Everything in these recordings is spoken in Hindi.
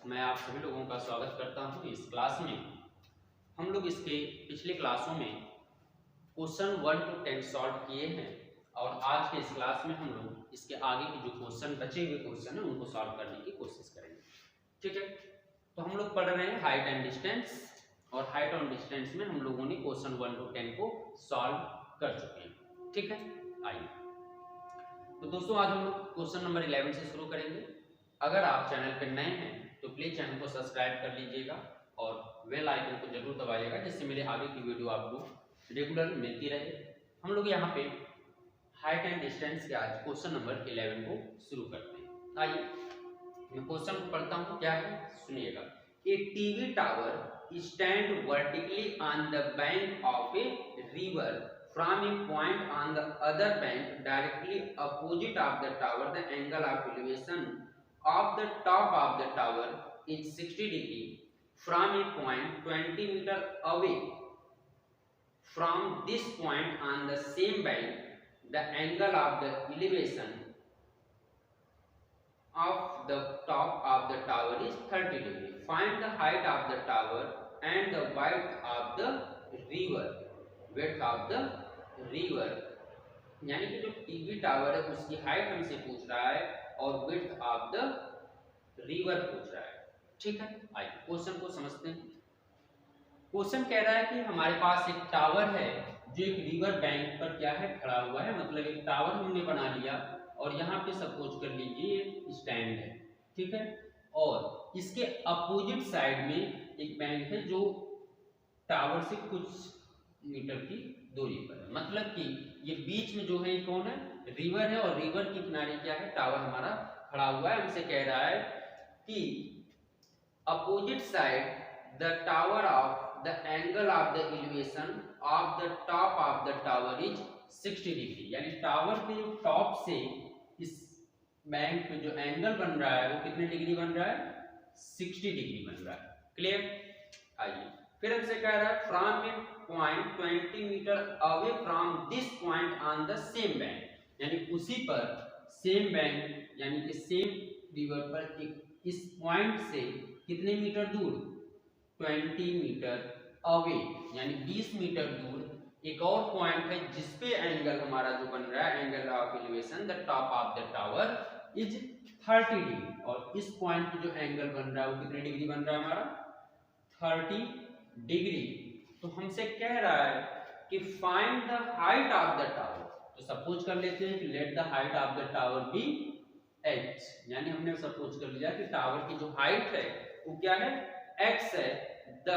मैं आप सभी लोगों का स्वागत करता हूं इस क्लास में। हम लोग इसके पिछले क्लासों में क्वेश्चन 1 to 10 सॉल्व किए हैं और आज के इस क्लास में हम लोग इसके आगे के जो क्वेश्चन बचे हुए क्वेश्चन हैं उनको सॉल्व करने की कोशिश करेंगे। ठीक है, तो हम लोग पढ़ रहे हैं हाइट एंड डिस्टेंस और हाइट एंड डिस्टेंस में हम लोगों ने क्वेश्चन 1 to 10 को सॉल्व कर चुके हैं। ठीक है, आइए तो दोस्तों आज हम लोग क्वेश्चन नंबर 11 से शुरू करेंगे। अगर आप चैनल पर नए हैं तो प्लीज चैनल को सब्सक्राइब कर लीजिएगा और बेल आइकन को जरूर दबाइएगा जिससे मेरे आगे की वीडियो आपको रेगुलर मिलती रहे। हम लोग यहाँ पे हाइट एंड डिस्टेंस के आज क्वेश्चन नंबर 11 को शुरू करते हैं। आइए मैं क्वेश्चन को पढ़ता हूँ, क्या है सुनिएगा। A TV tower stand vertically on the bank of a river from a point on the other bank directly opposite of the tower. The angle of elevation of the top of the tower is 60 degree from a point 20 meter away. From this point on the same bank, the angle of the elevation of the top of the tower is 30 degree. Find the height of the tower and the width of the river. Width of the river, यानी कि जो टीवी टावर है उसकी हाइट हमसे पूछ रहा है और विड्थ ऑफ द रिवर पूछ रहा है। ठीक है, आइए क्वेश्चन को समझते हैं। क्वेश्चन कह रहा है कि हमारे पास एक टावर है जो एक रिवर बैंक पर क्या है खड़ा हुआ है, मतलब एक टावर हमने बना लिया और यहाँ पे सपोज कर लीजिए स्टैंड है। ठीक है, और इसके अपोजिट साइड में एक बैंक है जो टावर से कुछ मीटर की दूरी पर है, मतलब कि ये बीच में जो है कौन है, रिवर है और रिवर के किनारे क्या है, टावर हमारा खड़ा हुआ है। हमसे कह रहा है कि opposite side the tower of the angle of the elevation of the top of the tower is 60 degree, यानी टावर के टॉप से इस बैंक पे जो एंगल बन रहा है वो कितने डिग्री बन रहा है, 60 डिग्री बन रहा है। क्लियर, आइए फिर हमसे कह रहा है from a point 20 metre away from this point on the same bank, यानी उसी पर सेम बैंक यानी कि सेम रिवर पर एक इस पॉइंट से कितने मीटर दूर, 20 मीटर अवे यानी 20 मीटर दूर एक और पॉइंट है जिसपे एंगल हमारा जो बन रहा है, angle of elevation the top of the tower is 30 degree, और इस पॉइंट पे जो एंगल बन रहा है वो कितने डिग्री बन रहा है हमारा, 30 डिग्री। तो हमसे कह रहा है कि find the height of the tower, तो सपोज कर लेते हैं कि let the height of the tower be h, यानी हमने सपोज कर लिया कि टावर की जो हाइट है वो क्या है, x है। The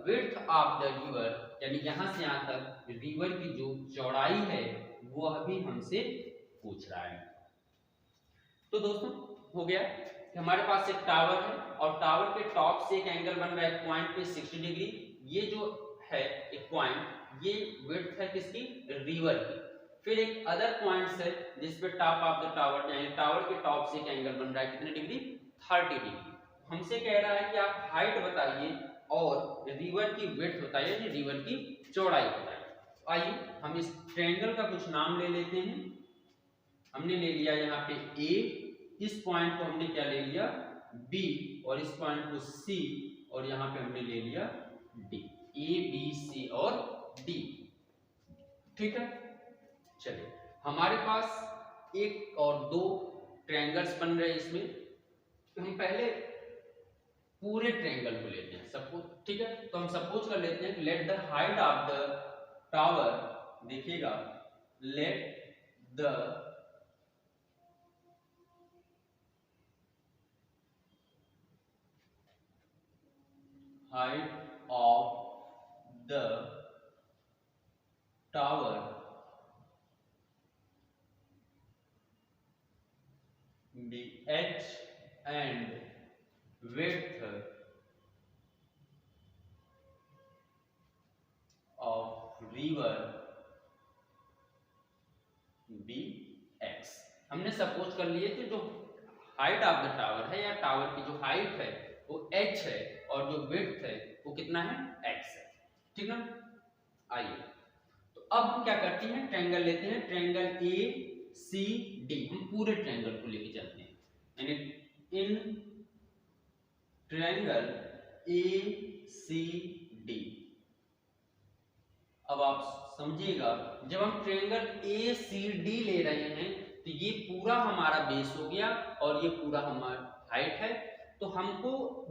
width of the river, यानी यहां से यहां तक रिवर की जो चौड़ाई है वो अभी हमसे पूछ रहा है। तो दोस्तों हो गया कि हमारे पास एक टावर है और टावर के टॉप से एक एंगल बन रहा है पॉइंट पे 60 डिग्री। ये जो है एक पॉइंट, ये विड्थ है किसकी, रिवर की। फिर एक अदर पॉइंट है जिस पे टॉप ऑफ द टावर यानी टावर के टॉप से एक एंगल बन रहा है कितने डिग्री, 30 डिग्री। हमसे कह रहा है कि आप हाइट बताइए और रिवर की विड्थ बताइए, यानी रिवर की चौड़ाई बताइए। आइए हम इस ट्रायंगल का कुछ नाम ले लेते हैं। हमने ले लिया यहाँ पे ए, इस पॉइंट को हमने क्या ले लिया, बी, और इस पॉइंट को सी, और यहाँ पे हमने ले लिया डी, ए बी सी और डी। ठीक है, चलिए हमारे पास एक और दो ट्रायंगल्स बन रहे हैं इसमें, तो हम पहले पूरे ट्रायंगल को लेते हैं सपोज। ठीक है, तो हम सपोज कर लेते हैं let the height of the tower, देखिएगा let the height of the tower be h and width of river be x। हमने सपोज कर लिए कि जो हाइट ऑफ द टावर है या टावर की जो हाइट है वो h है और जो विड्थ है वो कितना है, x है। ठीक है, आइए तो अब हम क्या करते हैं, ट्रायंगल लेते हैं, ट्रायंगल ए सी डी, हम पूरे ट्रायंगल को लेके चलते हैं, यानी in triangle A C D. अब आप समझिएगा, जब हम ट्रायंगल ए सी डी ले रहे हैं तो ये पूरा हमारा बेस हो गया और ये पूरा हमारा हाइट है। तो हमको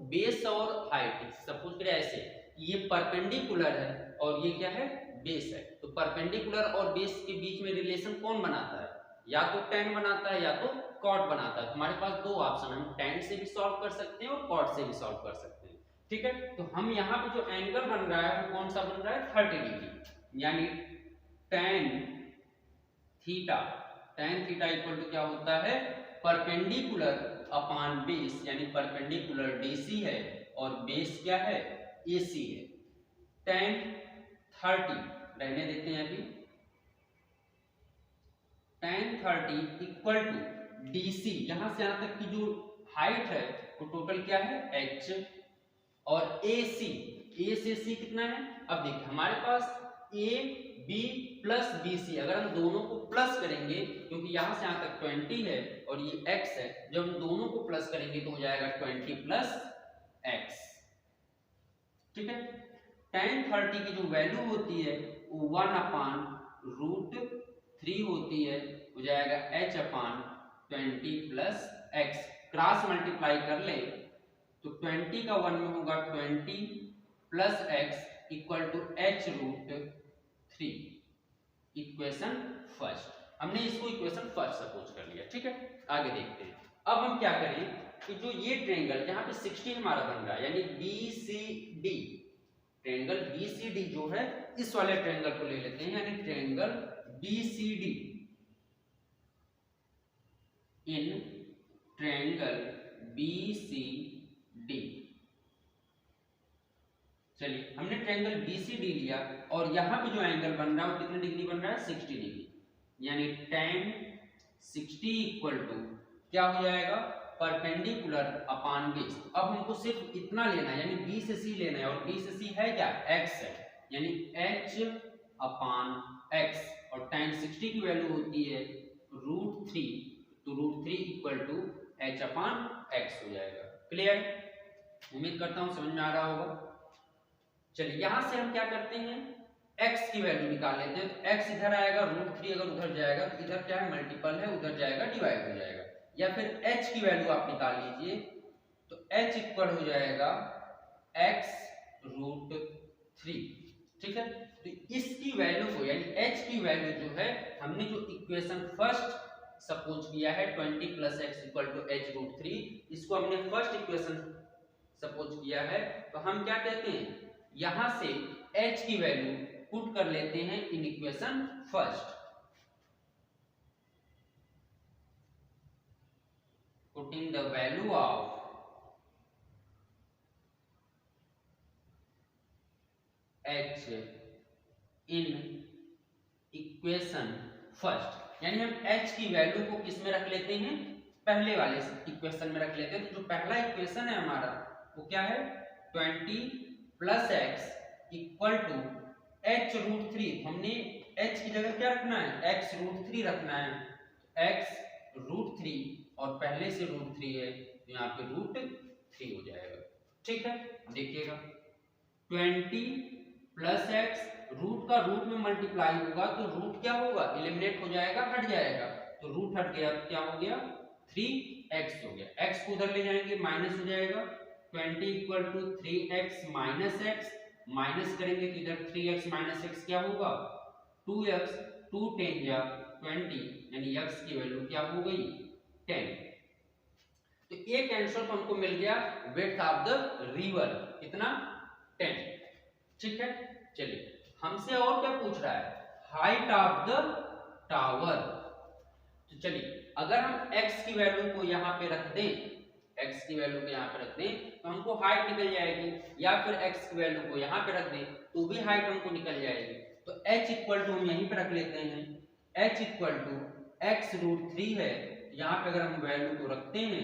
बेस और हाइट, सपोज करें ऐसे, ये परपेंडिकुलर है और ये क्या है, बेस है। तो परपेंडिकुलर और बेस के बीच में रिलेशन कौन बनाता है, या तो tan बनाता है या तो cot बनाता है। हमारे पास दो ऑप्शन, हम tan से भी सॉल्व कर सकते हैं और cot से भी सॉल्व कर सकते हैं। ठीक है, तो हम यहाँ पे जो एंगल बन रहा है वो कौन सा बन रहा है, 30 डिग्री, यानी tan theta. tan theta equal to क्या होता है, परपेंडिकुलर अपॉन बेस, यानी परपेंडिकुलर डीसी है और बेस क्या है, एसी है। tan 30 रहने देते हैं अभी, tan 30 इक्वल टू डीसी, यहां से यहां तक की जो हाइट है वो टोटल क्या है, h, और AC, A से C कितना है। अब देखिए हमारे पास AB प्लस BC, अगर हम दोनों को प्लस करेंगे, क्योंकि यहां से यहां तक 20 है और ये x है, जब हम दोनों को प्लस करेंगे तो हो जाएगा 20 प्लस x। ठीक है, tan 30 की जो वैल्यू होती है वो 1/√3 होती है, हो जाएगा h upon 20 plus x। Cross multiply कर ले तो 20 का 1 में होगा 20 plus x equal to h√3। Equation first, हमने इसको इक्वेशन फर्स्ट सपोज कर लिया। ठीक है, आगे देखते हैं। अब हम क्या करें कि जो ये ट्रायंगल यहाँ पे 60 हमारा बन रहा है, यानी BCD, ट्रायंगल BCD जो है, इस वाले ट्रायंगल को ले लेते हैं, यानी triangle BCD, in triangle BCD। चलिए हमने ट्रायंगल BCD लिया और यहाँ पे जो एंगल बन रहा है वो कितने डिग्री बन रहा है, 60 डिग्री, यानी tan 60 इक्वल टू क्या हो जाएगा, परपेंडिकुलर अपॉन बेस। अब हमको सिर्फ इतना लेना है, यानी B से C लेना है, और B से C है क्या, x है, यानी h अपॉन x, और tan 60 की वैल्यू होती है √3, तो √3 equal to h upon x हो जाएगा। क्लियर, उम्मीद करता हूं समझ में आ रहा होगा। चलिए यहां से हम क्या करते हैं, x की वैल्यू निकाल लेते हैं। तो x इधर आएगा, √3 अगर उधर जाएगा तो इधर क्या है, मल्टीपल है, उधर जाएगा डिवाइड हो जाएगा। या फिर h की वैल्यू आप निकाल लीजिए, तो h इक्वल हो जाएगा x√3। ठीक है, तो इसकी वैल्यू को, यानी h की वैल्यू जो है, हमने जो इक्वेशन फर्स्ट सपोज किया है 20 plus x equal to h√3, इसको हमने फर्स्ट इक्वेशन सपोज किया है। तो हम क्या कहते हैं, यहां से h की वैल्यू पुट कर लेते हैं in equation first, putting the value of h in equation first, यानी हम h की वैल्यू को किस में रख लेते हैं, पहले वाले इक्वेशन में रख लेते हैं। तो जो पहला इक्वेशन है हमारा वो क्या है, 20 plus x equal to h√3। हमने h की जगह क्या रखना है, x√3 रखना है, x√3, और पहले से √3 है तो यहाँ पे √3 हो जाएगा। ठीक है, देखिएगा 20 प्लस x, रूट का रूट में मल्टीप्लाई होगा तो रूट क्या होगा, एलिमिनेट हो जाएगा, हट जाएगा, तो रूट हट गया, क्या हो गया, 3x हो गया। x को उधर ले जाएंगे, माइनस हो जाएगा, 20 equal to 3x minus x, minus करेंगे तो इधर 3x माइनस x क्या होगा, 2x, 2 10 या 20, यानी x की वैल्यू क्या हो गई, 10। तो एक आंसर तो हमको मिल गया, विड्थ ऑफ द रिवर कितना, 10। ठीक है, चलिए हमसे और क्या पूछ रहा है, हाइट ऑफ द टावर। तो चलिए अगर हम x की वैल्यू को यहाँ पे रख दें, x की वैल्यू को यहाँ पे रख दें तो हमको हाइट निकल जाएगी, या फिर x की वैल्यू को यहाँ पे रख दें तो भी हाइट हमको निकल जाएगी। तो h इक्वल टू हम यहीं पे रख लेते हैं, h इक्वल टू x√3 है, यहाँ पे अगर हम वैल्यू को रखते हैं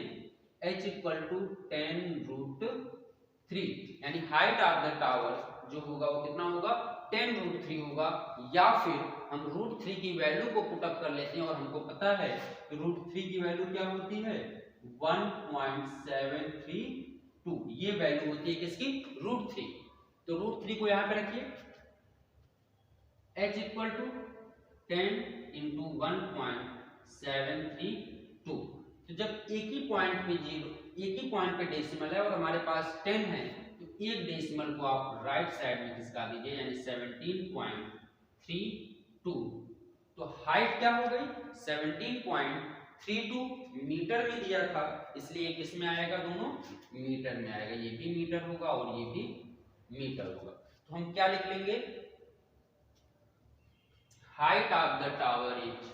h इक्वल टू 10√3, यानी हाइट ऑफ द टावर जो होगा वो कितना होगा, 10√3 होगा। या फिर हम √3 की वैल्यू को पुट अप कर लेते हैं, और हमको पता है कि √3 की वैल्यू क्या होती है, 1.732, 2, ये वैल्यू होती है किसकी, √3। तो √3 को यहाँ पे रखिए, h इक्वल टू 10 इंटू 1.732। तो जब एक ही पॉइंट पे डेसिमल है और हमारे पास 10 है, तो एक डेसिमल को आप राइट साइड में खिसका दीजिए, यानी 17.32। तो हाइट क्या हो गई, 17.32 मीटर में दिया था, इसलिए किस में आएगा, दोनों मीटर में आएगा। ये भी मीटर होगा और ये भी मीटर होगा। तो हम क्या लिख लेंगे, height of the tower is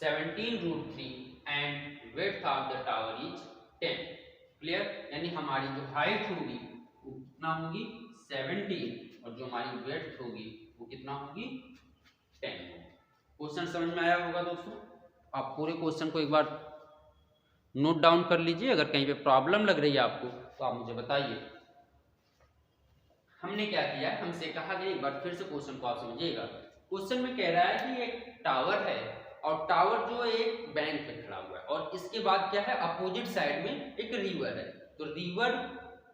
17√3 and width of the tower is 10। Clear, यानी हमारी जो हाइट होगी वो कितना होगी, 17, और जो हमारी विड्थ होगी वो कितना होगी, 10 होगी। क्वेश्चन समझ में आया होगा दोस्तों। आप पूरे क्वेश्चन को एक बार नोट डाउन कर लीजिए, अगर कहीं पे प्रॉब्लम लग रही है आपको तो आप मुझे बताइए। हमने क्या किया, हमसे कहा गया, एक बार फिर से क्वेश्चन को आप समझिएगा। क्वेश्चन में कह रहा है कि एक टावर है और टावर जो एक बैंक पे खड़ा हुआ है और इसके बाद क्या है, अपोजिट साइड में एक रिवर है। तो रिवर,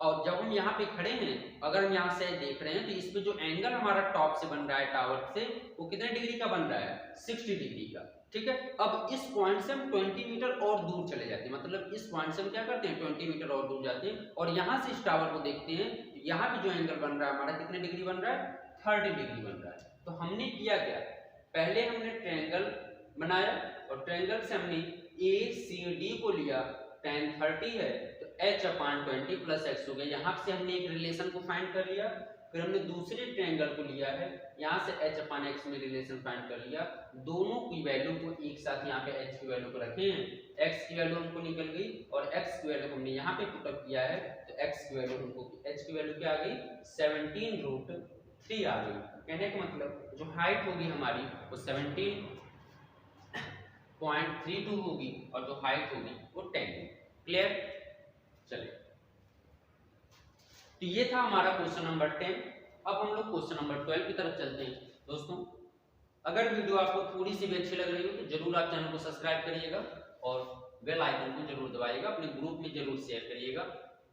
और जब हम यहाँ पे खड़े हैं, अगर हम यहाँ से देख रहे हैं तो इस पे जो एंगल हमारा टॉप से बन रहा है टावर से, वो कितने डिग्री का बन रहा है, 60 डिग्री का। ठीक है, अब इस पॉइंट से हम 20 मीटर और दूर चले जाते हैं, मतलब इस पॉइंट से हम क्या करते हैं, 20 मीटर और दूर जाते हैं और यहाँ से इस टावर को देखते हैं। यहाँ पे जो एंगल बन रहा है हमारा, कितने डिग्री बन रहा है, 30 डिग्री बन रहा है। तो हमने किया क्या, पहले हमने ट्रायंगल बनाया और ट्रायंगल से हमने ACD को लिया, tan 30 है तो h/20 प्लस x हो गया। यहाँ से हमने एक रिलेशन को फाइंड कर लिया। फिर हमने दूसरे ट्रायंगल को लिया है, यहाँ से h/x में रिलेशन फाइंड कर लिया। दोनों की वैल्यू को एक साथ यहाँ पे h की वैल्यू को रखे हैं, x की वैल्यू हमको निकल गई और x की वैल्यू हमने यहाँ पे पुट अप किया है, तो x की वैल्यू हमको, h की वैल्यू क्या आ गई, 17√3 आ गई। कहने का मतलब जो हाइट होगी हमारी वो 17.32 होगी और जो हाइट होगी वो 10 होगी। क्लियर, चलिए, तो ये था हमारा क्वेश्चन नंबर 10। अब हम लोग क्वेश्चन नंबर 12 की तरफ चलते हैं। दोस्तों, अगर वीडियो आपको थोड़ी सी भी अच्छी लग रही हो तो जरूर आप चैनल को सब्सक्राइब करिएगा और बेल आइकन को जरूर दबाइएगा, अपने ग्रुप में जरूर शेयर करिएगा।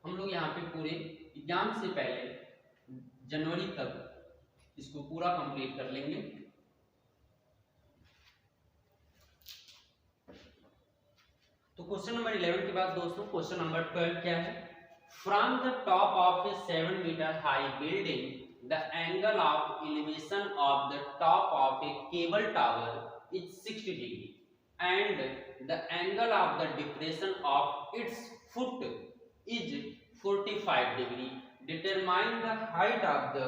हम लोग यहाँ पे पूरे एग्जाम से पहले जनवरी तक इसको पूरा कंप्लीट कर लेंगे। तो क्वेश्चन नंबर 11 के बाद दोस्तों क्वेश्चन नंबर 12 क्या है, from the top of A 7 metre high building the angle of elevation of the top of a cable tower is 60 degree and the angle of the depression of its foot is 45 degree. Determine the height of the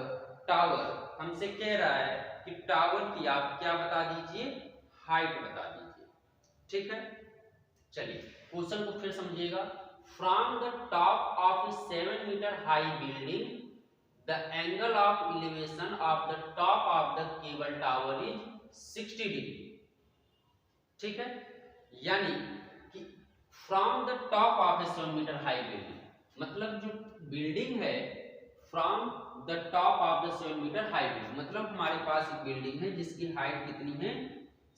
tower. हमसे कह रहा है कि टावर की आप क्या बता दीजिए, हाइट बता दीजिए। ठीक है, चलिए क्वेश्चन को फिर समझिएगा। From the top of 7 metre high building the angle of elevation of the top of the cable tower is 60 degree. ठीक है, यानी कि from the top of 7 metre high building, मतलब जो बिल्डिंग है from the top of the 7 metre high building, मतलब हमारे पास एक बिल्डिंग है जिसकी हाइट कितनी है,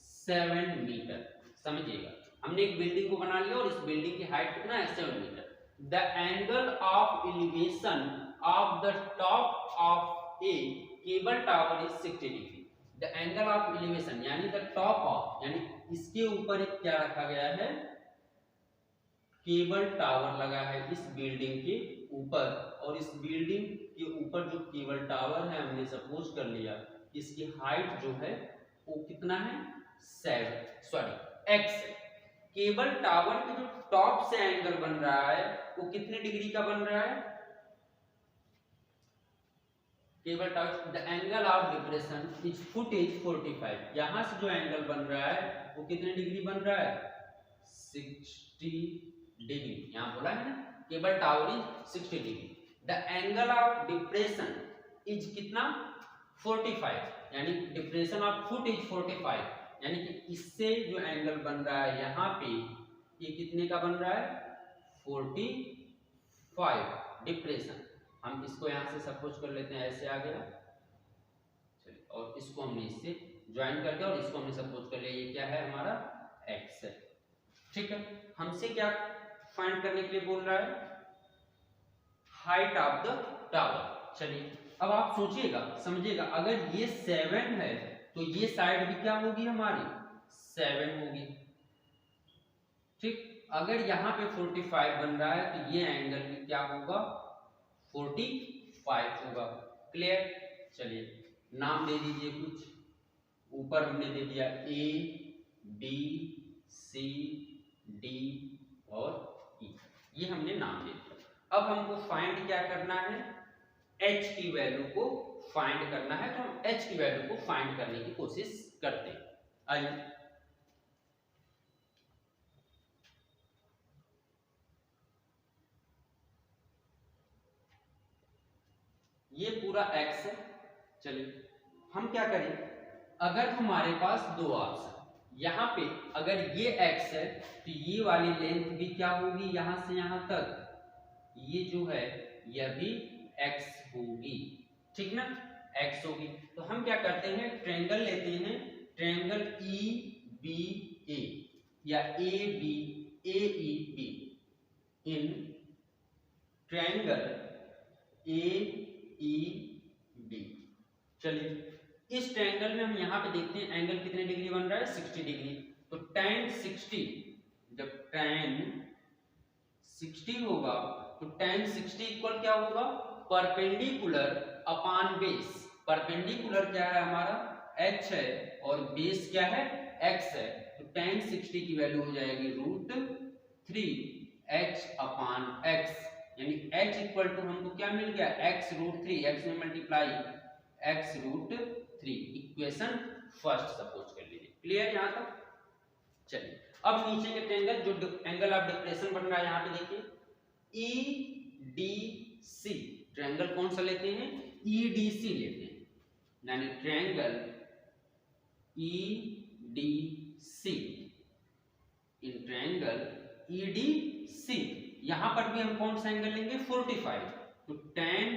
7 मीटर। समझिएगा, हमने एक बिल्डिंग को बना लिया और इस बिल्डिंग की हाइट कितना है, 7 metre. The angle of elevation of the top of a cable tower is 60 degree. The angle of elevation यानी द टॉप ऑफ, यानी इसके ऊपर एक क्या रखा गया है, केबल टावर लगा है इस बिल्डिंग के ऊपर, और इस बिल्डिंग के ऊपर जो केबल टावर है हमने सपोज कर लिया इसकी हाइट जो है वो कितना है, 7 x। केबल टावर के जो टॉप से एंगल बन रहा है वो कितने डिग्री का बन रहा है, cable tower the angle of depression is foot is 45। यहां से जो एंगल बन रहा है वो कितने डिग्री बन रहा है, 60 डिग्री। यहां बोला है ना, cable tower is 60 degree. The angle of depression is कितना, 45, यानी डिप्रेशन ऑफ फुट इज 45, यानी कि इससे जो एंगल बन रहा है यहाँ पे ये कितने का बन रहा है, 45 डिप्रेशन। हम इसको यहाँ से सपोज कर लेते हैं, ऐसे आ गया, चलिए, और इसको हमने इससे ज्वाइन कर दिया और इसको हमने सपोज कर लिया ये क्या है हमारा, x है। ठीक है, हमसे क्या फाइंड करने के लिए बोल रहा है, हाइट ऑफ द टावर। चलिए अब आप सोचिएगा समझिएगा, अगर ये 7 है तो ये साइड भी क्या होगी हमारी 7 होगी, ठीक। अगर यहाँ पे 45 बन रहा है तो ये एंगल भी क्या होगा 45 होगा। क्लियर। चलिए नाम दे दीजिए कुछ, ऊपर हमने दे दिया ए बी सी डी और ई, ये हमने नाम दे दिया। अब हमको फाइंड क्या करना है, h की वैल्यू को फाइंड करना है, तो हम h की वैल्यू को फाइंड करने की कोशिश करते हैं। आइए ये पूरा x है। चलिए हम क्या करें, अगर हमारे पास दो ऑप्शन, यहाँ पे अगर ये x है तो ये वाली लेंथ भी क्या होगी यहाँ से यहाँ तक, ये जो है यह भी x होगी, ठीक ना, x होगी। तो हम क्या करते हैं, ट्रायंगल लेते हैं, ट्रायंगल EBA या ABAEB, इन ट्रायंगल AEB। चलिए इस ट्रायंगल में हम यहाँ पे देखते हैं एंगल कितने डिग्री बन रहा है 60 डिग्री। तो tan 60, जब tan 60 होगा तो tan 60 इक्वल क्या होगा, परपेंडिकुलर अपॉन बेस। परपेंडिकुलर क्या है हमारा h है और बेस क्या है x है, तो tan 60 की वैल्यू हो जाएगी √3 h अपॉन x, यानी h इक्वल टू हमको क्या मिल गया x √3, x में multiply x √3, equation first suppose कर लीजिए। क्लियर यहाँ तक। चलिए अब नीचे के ट्रायंगल जो एंगल ऑफ डिप्रेशन बन रहा है यहाँ पे देखिए EDC, ट्रायंगल कौन सा लेते हैं EDC लेते हैं, यानी triangle EDC, in triangle EDC यहां पर भी हम कौन सा एंगल लेंगे 45, तो tan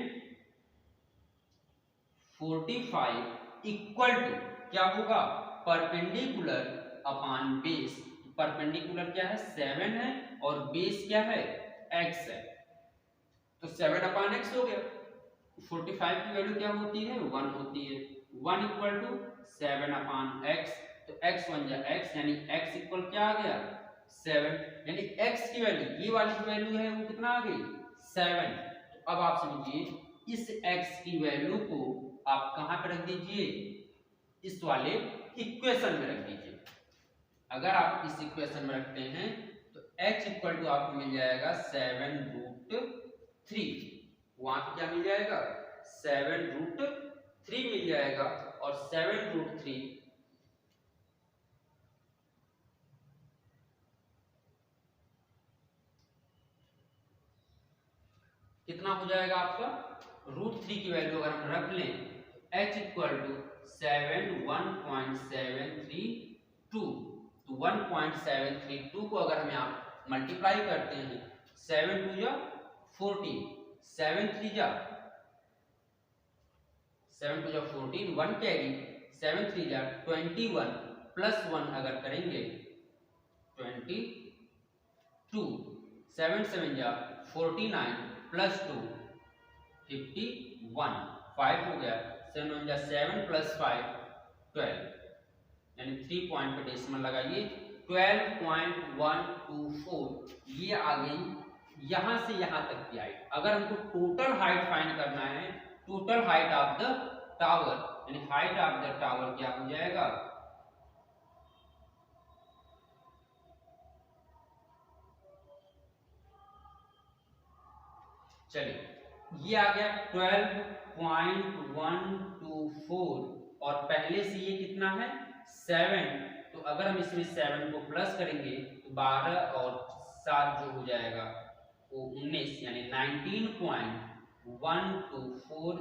45 इक्वल टू क्या होगा परपेंडिकुलर अपॉन बेस। परपेंडिकुलर क्या है 7 है और बेस क्या है x है, तो 7 अपॉन x हो गया। 45 की वैल्यू क्या होती है 1 होती है, 1 इक्वल टू 7 अपॉन x, तो x बन जाए x, यानी x इक्वल क्या आ गया 7, यानी x की वैल्यू ये वाली जो वैल्यू है वो कितना आ गई 7। तो अब आप समझिए इस x की वैल्यू को आप कहां पे रख दीजिए, इस वाले इक्वेशन में रख दीजिए। अगर आप इस इक्वेशन में रखते हैं तो h इक्वल टू आपको मिल जाएगा 7√3, वहां पे क्या मिल जाएगा 7√3 मिल जाएगा, और 7√3 कितना हो जाएगा आपका √3 की वैल्यू अगर हम रख लें h इक्वल टू 1.732, तो 1.732 को अगर हम यहाँ मल्टीप्लाई करते हैं 7 2 जा 14, 7 3 जा 14, 1 कैरी, 7 3 जा 21 प्लस 1 अगर करेंगे 22, 7 7 जा 49 प्लस 2 51, 5 हो गया, 7 1 जा 7 प्लस 5 12, यानी 3 पॉइंट पे डेसिमल लगाइए 12.124, ये आ गई यहां से यहां तक की हाइट। अगर हमको टोटल हाइट फाइंड करना है, total height of the tower, यानी हाइट ऑफ द टावर क्या हो जाएगा चलिए ये आ गया 12.124, और पहले से ये कितना है 7, तो अगर हम इसमें 7 को प्लस करेंगे तो 12 और 7 जो हो जाएगा वो 19, यानी 19.124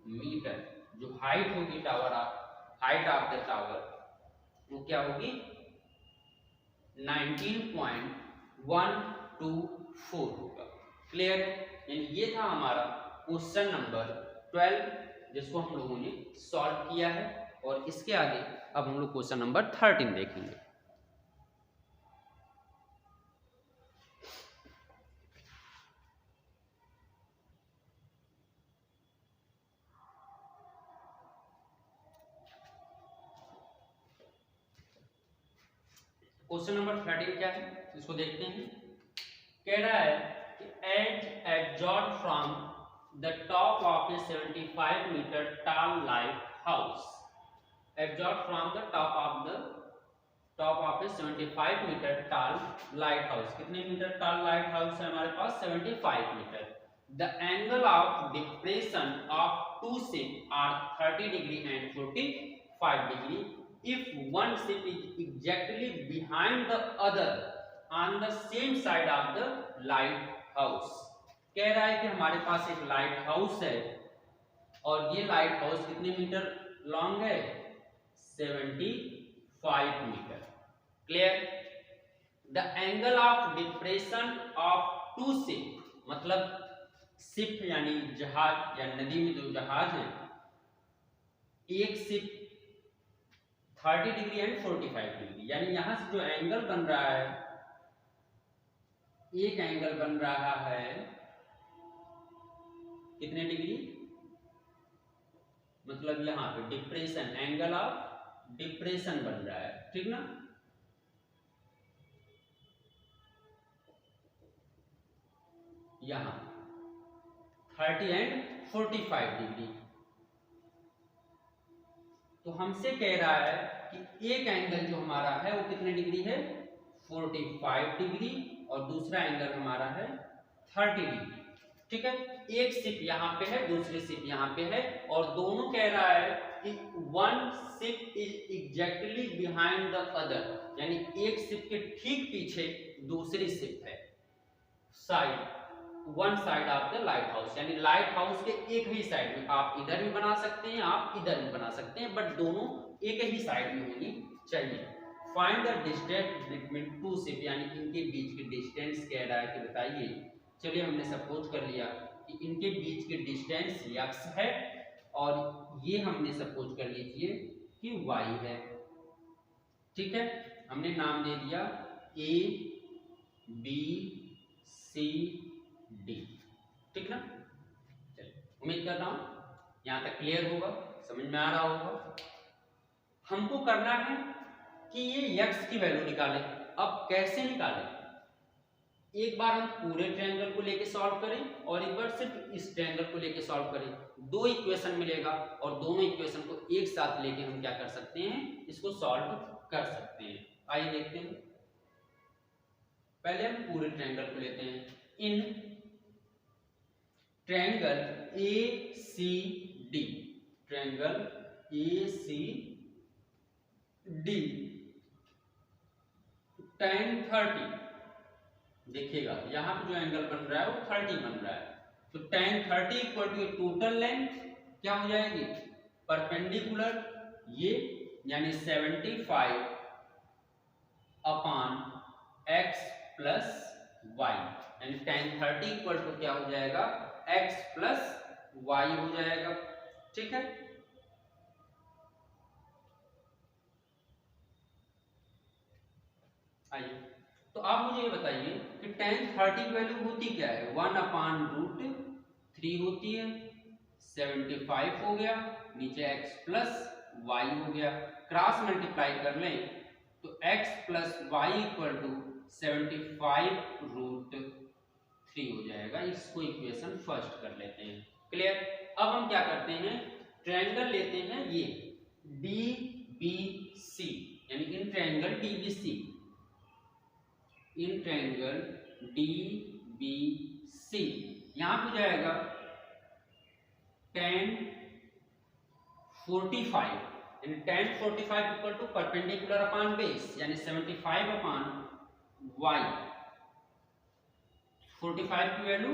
मीटर जो हाइट होगी tower of, height of the tower वो क्या होगी 19.124 होगा। क्लियर। ये था हमारा क्वेश्चन नंबर 12 जिसको हम लोगों ने सॉल्व किया है, और इसके आगे अब हम लोग क्वेश्चन नंबर 13 देखेंगे। क्वेश्चन नंबर 13 क्या है इसको देखते हैं। कह रहा है कि as observed from the top of a 75 metre tall lighthouse. Observed from the top of a 75 metre tall lighthouse. कितने मीटर टॉल लाइट हाउस है हमारे पास? 75 metre. The angle of depression of two ship are 30 degree and 45 degree if one ship is exactly behind the other on the same side of the lighthouse। कह रहा है कि हमारे पास एक लाइट हाउस है और ये लाइट हाउस कितने मीटर लॉन्ग है? 75 metre. Clear? The angle of depression of two ship, मतलब शिप यानी जहाज या नदी में जो जहाज है, एक शिप 30 डिग्री एंड 45 डिग्री, यानी यहां से जो एंगल बन रहा है, एक एंगल बन रहा है कितने डिग्री? मतलब यहां पे डिप्रेशन, एंगल ऑफ डिप्रेशन बन रहा है, ठीक ना? यहां 30 एंड 45 डिग्री। तो हमसे कह रहा है कि एक एंगल जो हमारा है वो कितने डिग्री है? 45 डिग्री, और दूसरा एंगल हमारा है 30 डिग्री। ठीक है, एक शिप यहाँ पे है, दूसरी शिप यहाँ पे है, और दोनों कह रहा है कि one ship is exactly behind the other, यानी एक शिप के ठीक पीछे दूसरी शिप है। Side, one side of the light house, यानी लाइट हाउस के एक ही साइड में, आप इधर भी बना सकते हैं, आप इधर भी बना सकते हैं, बट दोनों एक ही साइड में होनी चाहिए। Find the distance between two ship, यानी इनके बीच की डिस्टेंस कह रहा है कि बताइए। चलिए, हमने सपोज कर लिया कि इनके बीच की डिस्टेंस x है और ये हमने सपोज कर लीजिए कि y है। ठीक है, हमने नाम दे दिया A B C D, ठीक ना? चलिए, उम्मीद कर रहा हूं यहां तक क्लियर होगा, समझ में आ रहा होगा। हमको करना है कि ये x की वैल्यू निकालें। अब कैसे निकालें? एक बार हम पूरे ट्रायंगल को लेके सॉल्व करें और एक बार सिर्फ इस ट्रायंगल को लेके सॉल्व करें, दो इक्वेशन मिलेगा और दोनों इक्वेशन को एक साथ लेके हम क्या कर सकते हैं, इसको सॉल्व कर सकते हैं। आइए देखते हैं। पहले हम पूरे ट्रायंगल को लेते हैं। In triangle ACD, triangle ACD tan 30, देखिएगा यहाँ पे जो एंगल बन रहा है वो 30 बन रहा है, तो tan 30 equal to total length क्या हो जाएगी? परपेंडिकुलर ये, यानी 75 अपॉन x प्लस y, यानी tan 30 इक्वल टू क्या हो जाएगा? x प्लस y हो जाएगा। ठीक है, आइए, तो आप मुझे ये बताइए कि tan 30 की वैल्यू होती क्या है? 1/√3 होती है, 75 हो गया, नीचे x प्लस y हो गया, क्रॉस मल्टीप्लाई कर लें तो x plus y equal to 75√3 हो जाएगा। इसको इक्वेशन फर्स्ट कर लेते हैं। क्लियर? अब हम क्या करते हैं, ट्रायंगल लेते हैं ये DBC, यानी in triangle DBC, in triangle DBC, यहां पे जाएगा tan 45, यानी tan 45 equal to perpendicular upon base, यानी 75 अपॉन y, 45 की value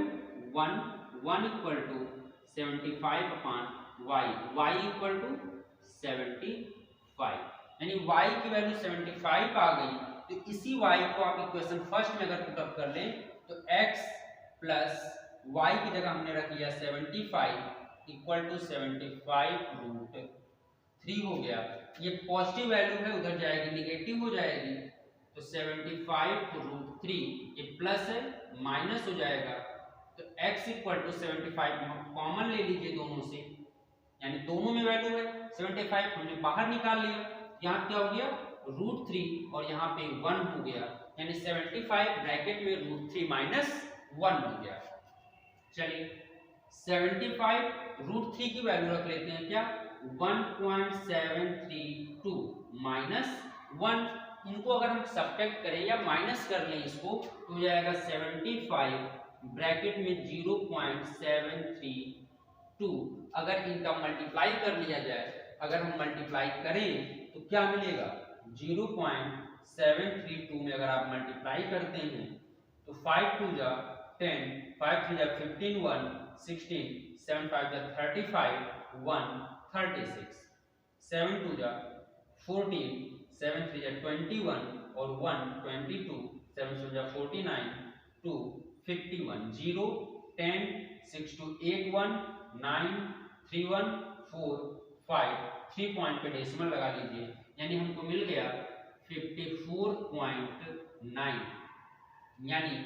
1 equal to 75 upon y equal to 75, यानी y की वैल्यू 75 आ गई। तो इसी y को आप इक्वेशन फर्स्ट में अगर पुट अप कर लें तो x प्लस y की जगह हमने रख लिया 75 इक्वल टू 75√3 हो गया। ये पॉजिटिव वैल्यू है, उधर जाएगी निगेटिव हो जाएगी, तो 75√3 ये प्लस है, माइनस हो जाएगा, तो x इक्वल टू 75 कॉमन ले लीजिए दोनों से, यानी दोनों में वैल्यू है 75, हमने बाहर निकाल लिया, यहाँ क्या हो गया √3 और यहाँ पे 1 हो गया, यानी 75 ब्रैकेट में √3 माइनस 1 हो गया। चलिए 75 √3 की वैल्यू रख लेते हैं क्या, 1.732 माइनस 1, इनको अगर हम सब्ट्रैक्ट करें या माइनस कर लें इसको तो हो जाएगा 75 ब्रैकेट में 0.732। अगर इनका मल्टीप्लाई कर लिया जाए, अगर हम मल्टीप्लाई करें तो क्या मिलेगा, 0.732 में अगर आप मल्टीप्लाई करते हैं तो 5 2 जा 10, 5 3 जा 15, 1 16, 7 5 जा 35, 1 36, 7 2 जा 14, 7 3 जा 21 और 1 22, 7 7 जा 49, 2 51, 0 10 6 2 8 1 9 3 1 4 5, 3 पॉइंट पे डेसिमल लगा लीजिए, यानी हमको मिल गया 54.9, यानी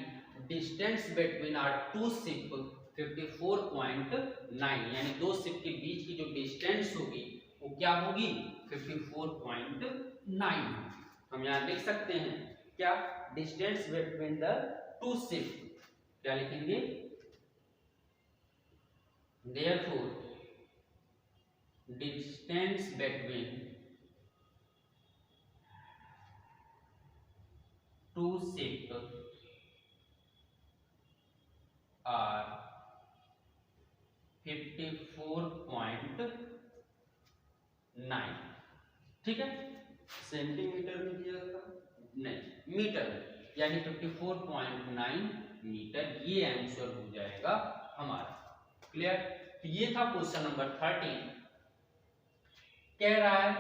distance between are two ship 54.9, यानी दो शिप के बीच की जो डिस्टेंस होगी वो क्या होगी, 54.9। हम यहाँ देख सकते हैं क्या, distance between the two ship, क्या लिखेंगे, therefore distance between two ship are 54.9, ठीक है। सेंटीमीटर में दिया था, नहीं मीटर, यानी 54.9 मीटर, ये आंसर हो जाएगा हमारा। क्लियर। तो ये था क्वेश्चन नंबर 13। कह रहा है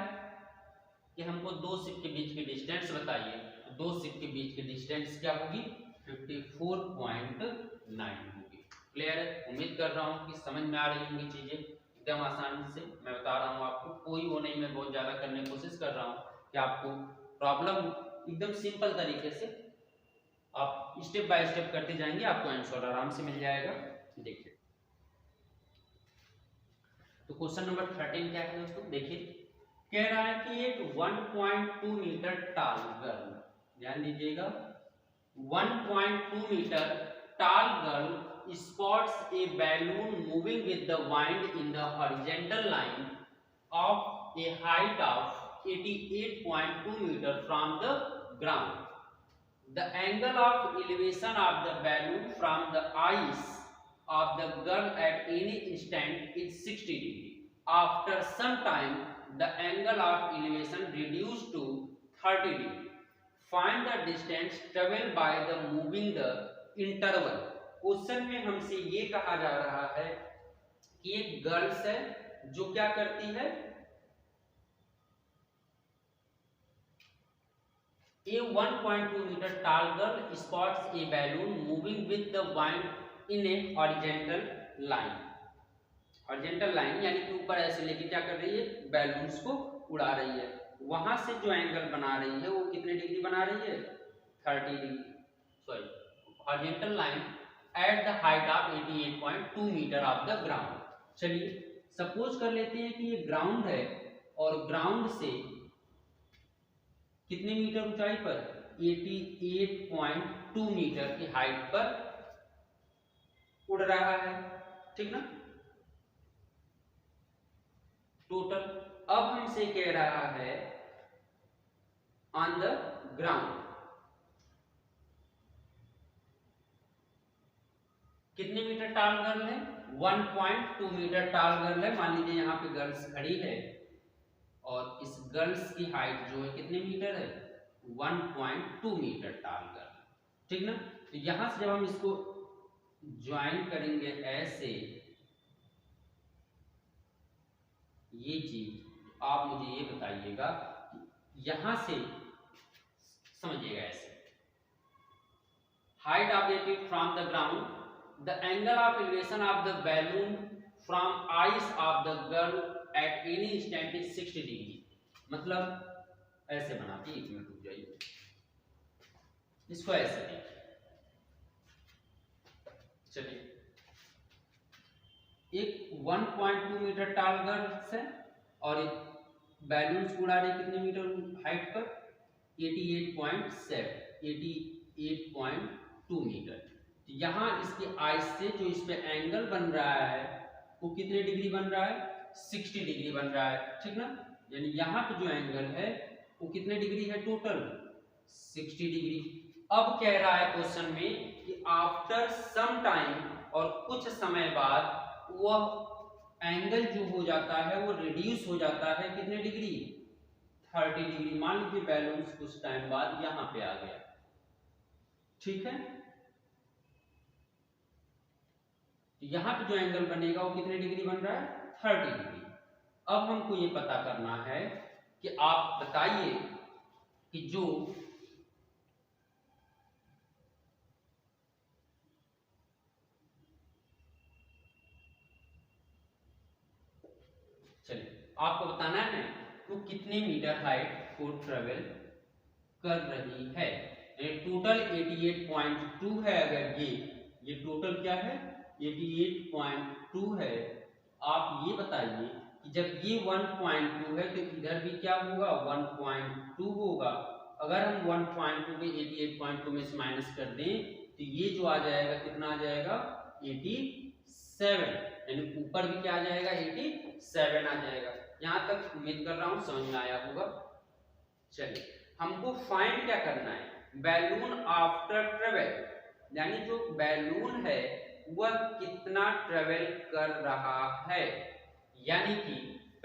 कि हमको दो शिप के बीच की डिस्टेंस बताइए, तो दो शिप के बीच की डिस्टेंस क्या होगी, 54.9 होगी। क्लियर है। उम्मीद कर रहा हूँ कि समझ में आ रही होंगी चीजें, एकदम आसानी से मैं बता रहा हूँ आपको, कोई वो नहीं, मैं बहुत ज्यादा करने की कोशिश कर रहा हूँ कि आपको प्रॉब्लम एकदम सिंपल तरीके से आप स्टेप बाय स्टेप करते जाएंगे, आपको आंसर आराम से मिल जाएगा। देखिए तो क्वेश्चन नंबर 13 क्या है दोस्तों, देखिए कह रहा है कि एक 1.2 मीटर टाल गर्ल, ध्यान दीजिएगा, 1.2 मीटर टाल girl spots a balloon moving with the wind in the horizontal line of a height of 88.2 meter from the ground. The angle of elevation of the balloon from the eyes of the girl at any instant is 60 degree. After some time, the angle of elevation reduced to 30 degree. Find the distance traveled by the moving the interval. Question में हमसे ये कहा जा रहा है कि एक गर्ल्स है जो क्या करती है, A 1.2 meter tall girl spots a balloon moving with the wind in a horizontal line. Horizontal line यानी कि ऊपर ऐसे लेके क्या कर रही है, बैलून्स को उड़ा रही है। वहां से जो एंगल बना रही है वो कितने डिग्री बना रही है, 30 degree, sorry horizontal line at the height of 88.2 metre of the ground. चलिए सपोज कर लेते हैं कि ये ग्राउंड है और ग्राउंड से कितने मीटर ऊंचाई पर, 88.2 मीटर की हाइट पर उड़ रहा है, ठीक ना, टोटल। अब हमसे कह रहा है ऑन द ग्राउंड कितने मीटर टाल गर्ल है, 1.2 मीटर टाल गर्ल है। मान लीजिए यहाँ पे गर्ल्स खड़ी है और इस गर्ल्स की हाइट जो है कितने मीटर है, 1.2 मीटर टाल गर्ल, ठीक ना। तो यहां से जब हम इसको ज्वाइन करेंगे ऐसे, ये चीज आप मुझे ये बताइएगा, यहां से समझिएगा ऐसे, height of the from the ground, the angle of elevation of the balloon from eyes of the girl at any instant is 60 degree। मतलब ऐसे बनाते, एक मिनट रुक जाइए, इसको ऐसे देखिए, चलिए एक 1.2 मीटर टाल गर्ल है और बैलून्स उड़ा रही कितने मीटर हाइट पर, 88.7 88.2 मीटर। यहाँ इसके आइस से जो इस पे एंगल बन रहा है वो कितने डिग्री बन रहा है, 60 डिग्री बन रहा है, ठीक ना। यानी यहाँ पे जो एंगल है वो कितने डिग्री है, टोटल 60 डिग्री। अब कह रहा है क्वेश्चन में कि आफ्टर सम टाइम, और कुछ समय बाद वह एंगल जो हो जाता है वो रिड्यूस हो जाता है कितने डिग्री, 30 डिग्री। मान लीजिए बैलून कुछ टाइम बाद यहाँ पे आ गया, ठीक है। यहाँ पे जो एंगल बनेगा वो कितने डिग्री बन रहा है, 30 डिग्री। अब हमको ये पता करना है कि आप बताइए कि जो चलिए आपको बताना है वो कितने मीटर हाइट को ट्रेवल कर रही है। टोटल 88.2 है। अगर ये टोटल क्या है, 88.2 है। आप ये बताइए कि जब ये 1.2 है तो इधर भी क्या होगा, 1.2 होगा। अगर हम 1.2 को 88.2 में से माइनस कर दें तो ये जो आ जाएगा कितना आ जाएगा, 87, यानी ऊपर भी क्या आ जाएगा, 87 आ जाएगा। यहाँ तक उम्मीद कर रहा हूँ समझ में आया होगा। चलिए हमको फाइंड क्या करना है, बैलून आफ्टर ट्रेवल, यानी जो बैलून है वह कितना ट्रेवल कर रहा है। यानी कि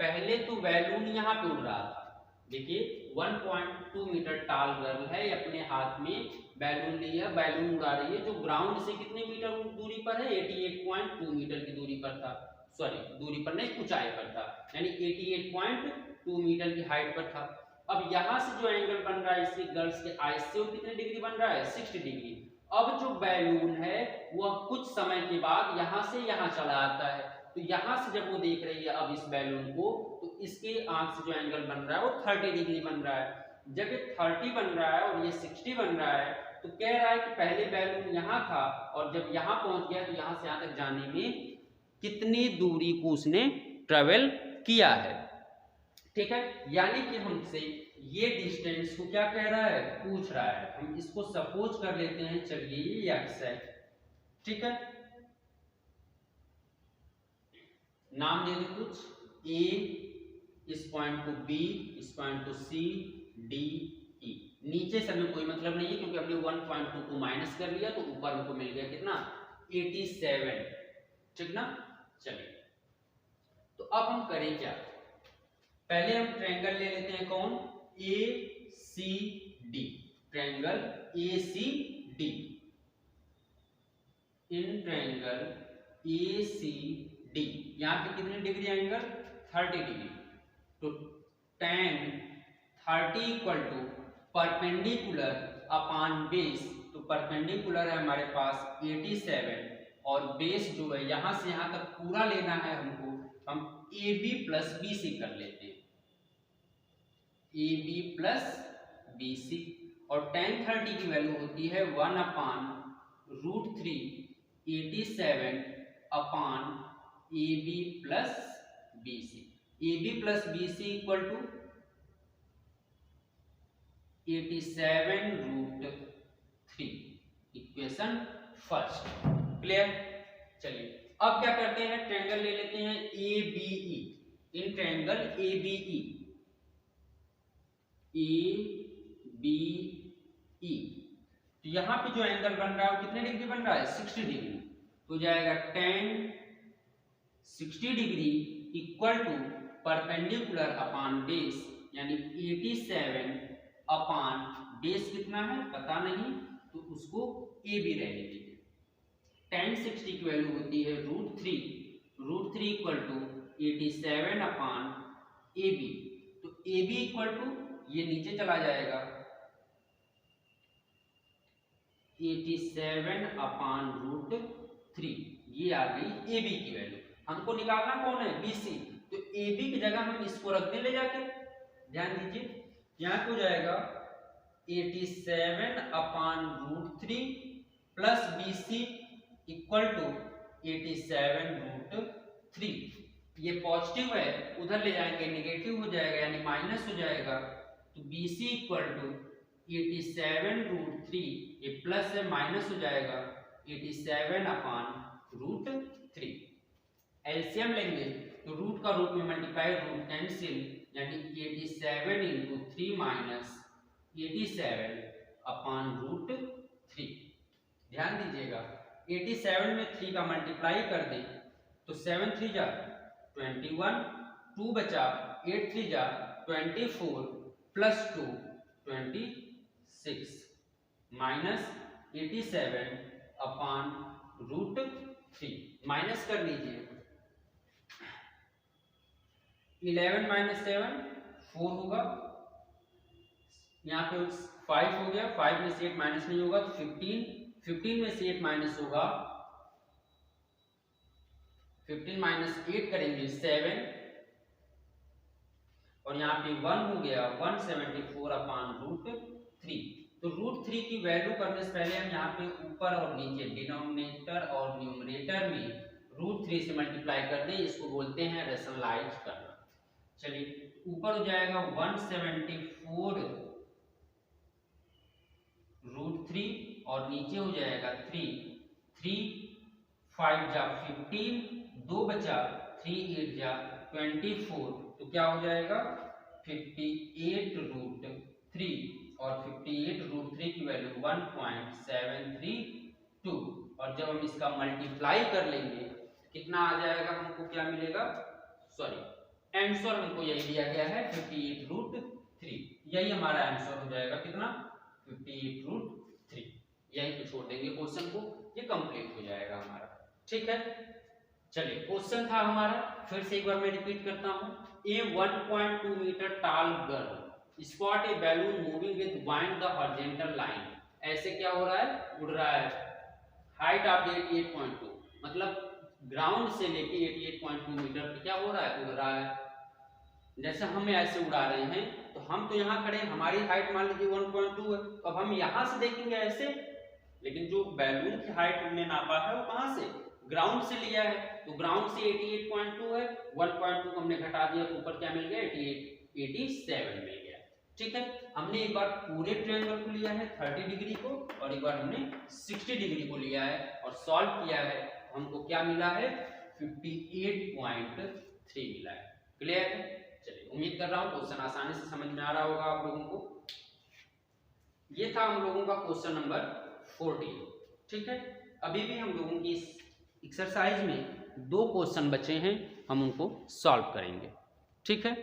पहले तो बैलून यहाँ पे उड़ रहा था, देखिए 1.2 मीटर टाल गर्ल है, अपने हाथ में बैलून लिया, बैलून उड़ा रही है, जो ग्राउंड से कितने मीटर दूरी पर है, 88.2 मीटर की दूरी पर था, सॉरी दूरी पर नहीं, ऊंचाई पर था, यानी 88.2 मीटर की हाइट पर था। अब यहाँ से जो एंगल बन रहा है इसके गर्ल्स के आइस से वो कितने डिग्री बन रहा है, 60 डिग्री। अब जो बैलून है वह कुछ समय के बाद यहाँ से यहाँ चला आता है, तो यहाँ से जब वो देख रही है अब इस बैलून को, तो इसके आंख से जो एंगल बन रहा है वो 30 डिग्री बन रहा है। जब ये 30 बन रहा है और ये 60 बन रहा है तो कह रहा है कि पहले बैलून यहाँ था और जब यहाँ पहुंच गया तो यहाँ से यहाँ तक जाने में कितनी दूरी को उसने ट्रेवल किया है, ठीक है। यानी कि हमसे ये डिस्टेंस को क्या कह रहा है, पूछ रहा है। हम इसको सपोज कर लेते हैं, चलिए ये एक्स है, ठीक है। नाम दे दे कुछ, ए, इस पॉइंट को बी, इस पॉइंट को सी, डी, ई। नीचे से हमें कोई मतलब नहीं है क्योंकि हमने 1.2 को माइनस कर लिया, तो ऊपर हमको मिल गया कितना, 87, ठीक ना। चलिए तो अब हम करें क्या, पहले हम ट्रायंगल ले लेते हैं, कौन, A C D, triangle A C D. In triangle A C D यहाँ पे कितने डिग्री एंगल, 30 डिग्री। तो tan 30 equal to perpendicular upon base, तो परपेंडिकुलर है हमारे पास 87 और बेस जो है यहां से यहां तक पूरा लेना है हमको, हम A B plus B C कर लेते हैं, A B plus B C. और tan 30 की वैल्यू होती है 1/√3 87 upon A B plus B C. A B plus B C equal to 87√3, equation first, clear. चलिए अब क्या करते हैं, ट्रायंगल ले लेते हैं A B E. In triangle A B E, A B E, तो यहां पे जो एंगल बन रहा है वो कितने डिग्री बन रहा है, 60 डिग्री। तो जाएगा tan 60 degree equal to perpendicular upon base, यानी 87 अपॉन बेस कितना है पता नहीं, तो उसको ए बी रहने दीजिए। tan 60 की वैल्यू होती है √3 equal to 87 upon A B. तो ए बी इक्वल टू ये नीचे चला जाएगा 87 अपॉन √3, ये आ गई ए बी की वैल्यू। हमको निकालना कौन है, बी सी। तो ए बी की जगह हम इसको रख दें ले जाके, ध्यान दीजिए यहाँ हो जाएगा 87 upon √3 plus B C equal to 87√3। ये पॉजिटिव है, उधर ले जाएंगे नेगेटिव हो जाएगा यानी माइनस हो जाएगा, तो बी सी इक्वल टू 87√3, ये प्लस है माइनस हो जाएगा 87/√3। एलसीएम लेंगे तो रूट का रूट में मल्टीप्लाई, रूट कैंसिल, यानी 87 इंटू 3 माइनस 87/√3। ध्यान दीजिएगा 87 में 3 का मल्टीप्लाई कर दें तो 7 3 जा 21, 2 बचा 8 3 जा 24 प्लस 2 26 माइनस 87/√3। माइनस कर लीजिए 11 माइनस 7 4 होगा, यहाँ पे 5 हो गया, 5 में से 8 माइनस नहीं होगा तो 15, 15 में से 8 माइनस होगा, 15 माइनस 8 करेंगे 7, और यहाँ पे 1 हो गया 174/√3। तो √3 की वैल्यू करने से पहले हम यहाँ पे ऊपर और नीचे डिनोमिनेटर और न्यूमरेटर में √3 से मल्टीप्लाई कर दें, इसको बोलते हैं रेशनलाइज करना। चलिए ऊपर हो जाएगा 174√3 और नीचे हो जाएगा 3, 3 5 जा 15, 2 बचा 3 8 जा 24, तो क्या हो जाएगा 58√3, और 58√3 की वैल्यू 1.732, और जब हम इसका मल्टीप्लाई कर लेंगे कितना आ जाएगा, हमको क्या मिलेगा, सॉरी आंसर हमको यही दिया गया है 58√3, यही हमारा आंसर हो जाएगा कितना 58√3। यही पे छोड़ देंगे क्वेश्चन को, ये कंप्लीट हो जाएगा हमारा। ठीक है, चलिए क्वेश्चन था हमारा, फिर से एक बार मैं रिपीट करता हूँ। A 1.2 metre tall girl spot a balloon moving with wind the horizontal line. ऐसे क्या हो रहा है, उड़ रहा है, हाइट ऑफ 88.2, मतलब ग्राउंड से लेके 88.2 मीटर पे क्या हो रहा है, उड़ रहा है। जैसे हम ऐसे उड़ा रहे हैं तो हम तो यहाँ खड़े हैं, हमारी हाइट मान लीजिए 1.2 है, तो अब हम यहाँ से देखेंगे ऐसे, लेकिन जो बैलून की हाइट हमने नापा है वो कहाँ से, ग्राउंड से लिया है, तो ग्राउंड से 88.2 है, 1.2 को हमने घटा दिया तो ऊपर क्या मिल गया 87 मिल गया। ठीक है, हमने एक बार पूरे ट्रायंगल को लिया है 30 डिग्री को, और एक बार हमने 60 डिग्री को लिया है और सॉल्व किया है, हमको क्या मिला है 58.3 मिला है। क्लियर है, चलिए उम्मीद कर रहा हूँ क्वेश्चन आसानी से समझ में आ रहा होगा आप लोगों को। ये था हम लोगों का क्वेश्चन नंबर 14। ठीक है, अभी भी हम लोगों की इस एक्सरसाइज में 2 क्वेश्चन बचे हैं, हम उनको सॉल्व करेंगे। ठीक है,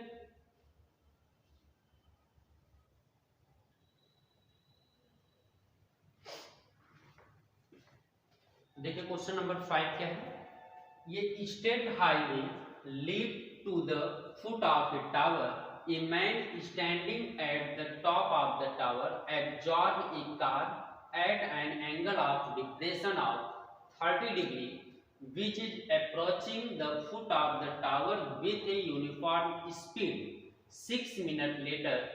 देखिए क्वेश्चन नंबर 5 क्या है। ये state highway lead to the foot of a tower, a man standing at the top of the tower absorbed a car at an angle of depression of 30 degree which is approaching the foot of the tower with a uniform speed. 6 minutes later,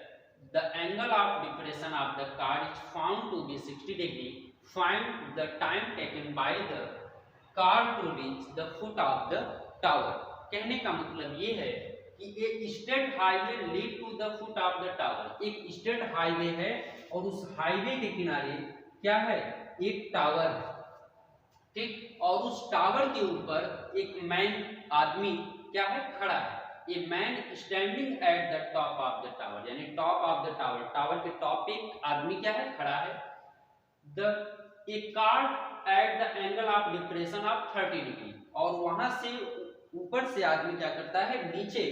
the angle of depression of the car is found to be 60 degree. Find the time taken by the car to reach the foot of the tower. कहने का मतलब ये है कि एक state highway lead to the foot of the tower, एक स्टेट हाईवे है और उस हाईवे के किनारे क्या है, एक टावर है। ठीक, और उस टावर के ऊपर एक मैन आदमी क्या है, खड़ा है। A man standing at the top of the tower, यानी top of the tower, tower के टॉप पे एक आदमी क्या है, खड़ा है। The a car at the angle of depression of 30 degree, और वहां से ऊपर से आदमी क्या करता है, नीचे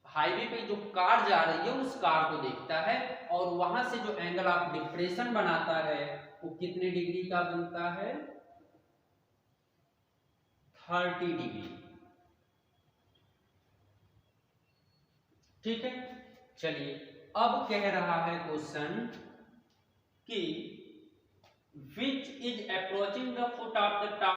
हाईवे पे जो कार जा रही है उस कार को देखता है, और वहां से जो एंगल ऑफ डिप्रेशन बनाता है वो कितने डिग्री का बनता है, 30 डिग्री। ठीक है, चलिए अब कह रहा है क्वेश्चन कि which is approaching the foot of the tower